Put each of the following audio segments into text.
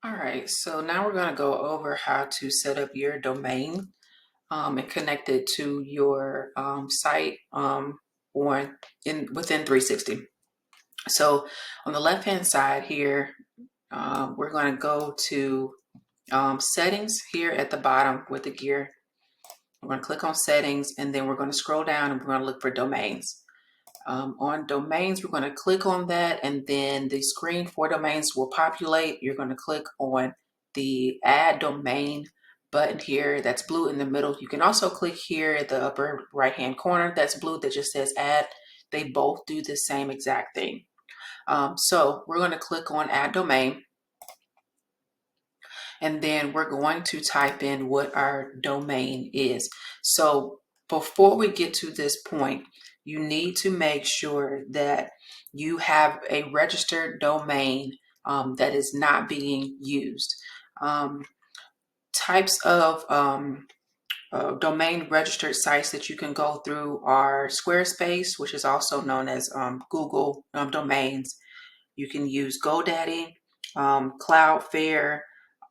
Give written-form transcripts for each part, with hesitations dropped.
All right, so now we're going to go over how to set up your domain and connect it to your site within 360. So on the left hand side here, we're going to go to settings here at the bottom with the gear. We're going to click on settings, and then we're going to scroll down and we're going to look for domains. On domains, we're going to click on that, and then the screen for domains will populate. You're going to click on the add domain button here that's blue in the middle. You can also click here at the upper right hand corner that's blue that just says add. They both do the same exact thing. So we're going to click on add domain, and then we're going to type in what our domain is. So before we get to this point, you need to make sure that you have a registered domain that is not being used. Types of domain registered sites that you can go through are Squarespace, which is also known as Google domains. You can use GoDaddy, Cloudflare,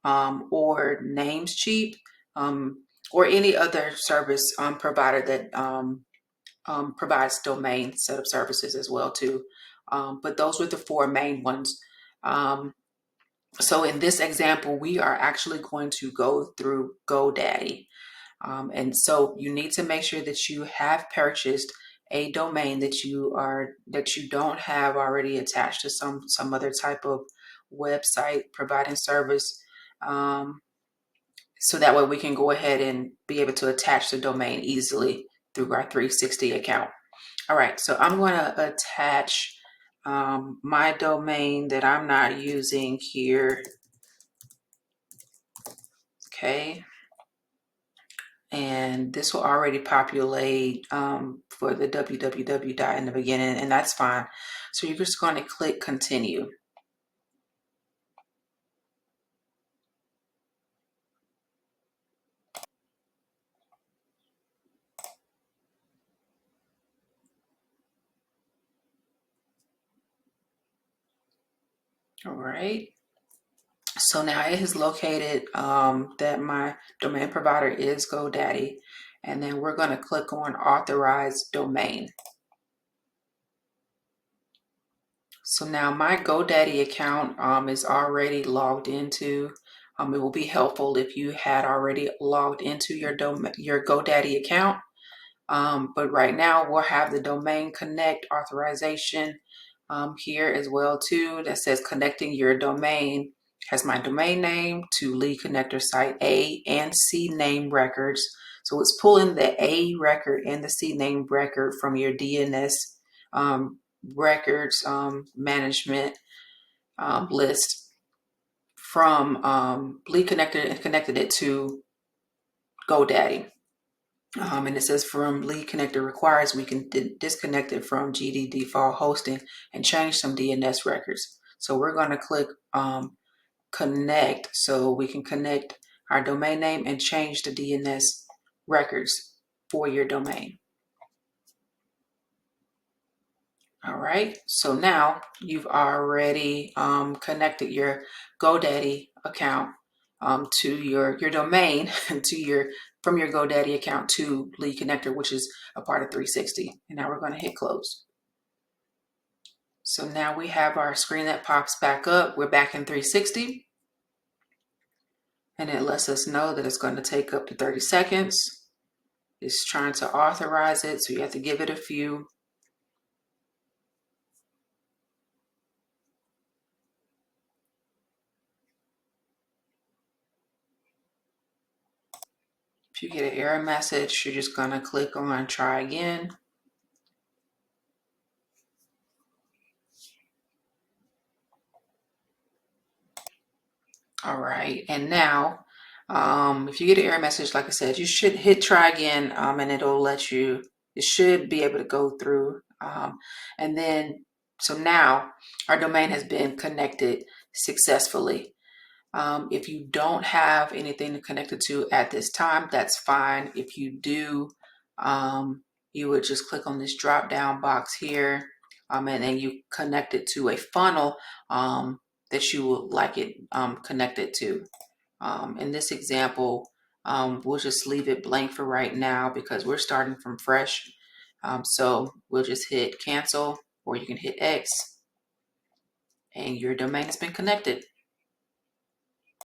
or Namecheap, or any other service provider that provides domain setup services as well too. But those were the four main ones. So in this example, we are actually going to go through GoDaddy. And so you need to make sure that you have purchased a domain that you don't have already attached to some other type of website providing service. So that way we can go ahead and be able to attach the domain easily through our 360 account. All right, so I'm going to attach my domain that I'm not using here. Okay. And this will already populate for the www dot in the beginning, and that's fine. So you're just going to click continue. All right. So now it is located that my domain provider is GoDaddy, and then we're going to click on authorize domain. So now my GoDaddy account is already logged into. It will be helpful if you had already logged into your GoDaddy account. But right now we'll have the domain connect authorization here as well too, that says connecting your domain. Has my domain name to lead connector site A and C name records. So it's pulling the A record and the C name record from your DNS records management list from lead connector and connected it to GoDaddy. And it says from lead connector requires we can disconnect it from GD default hosting and change some DNS records. So we're going to click connect so we can connect our domain name and change the DNS records for your domain. All right, so now you've already connected your GoDaddy account to your domain from your GoDaddy account to Lead Connector, which is a part of 360. And now we're going to hit close. So now we have our screen that pops back up. We're back in 360. And it lets us know that it's going to take up to 30 seconds. It's trying to authorize it, so you have to give it a few. If you get an error message, you're just going to click on try again. All right, and now if you get an error message, like I said, you should hit try again, and it'll let you, it should be able to go through. And then, so now our domain has been connected successfully. If you don't have anything to connect it to at this time, that's fine. If you do, you would just click on this drop down box here, and then you connect it to a funnel that you would like it connected to. In this example, we'll just leave it blank for right now because we're starting from fresh. So we'll just hit cancel, or you can hit X, and your domain has been connected.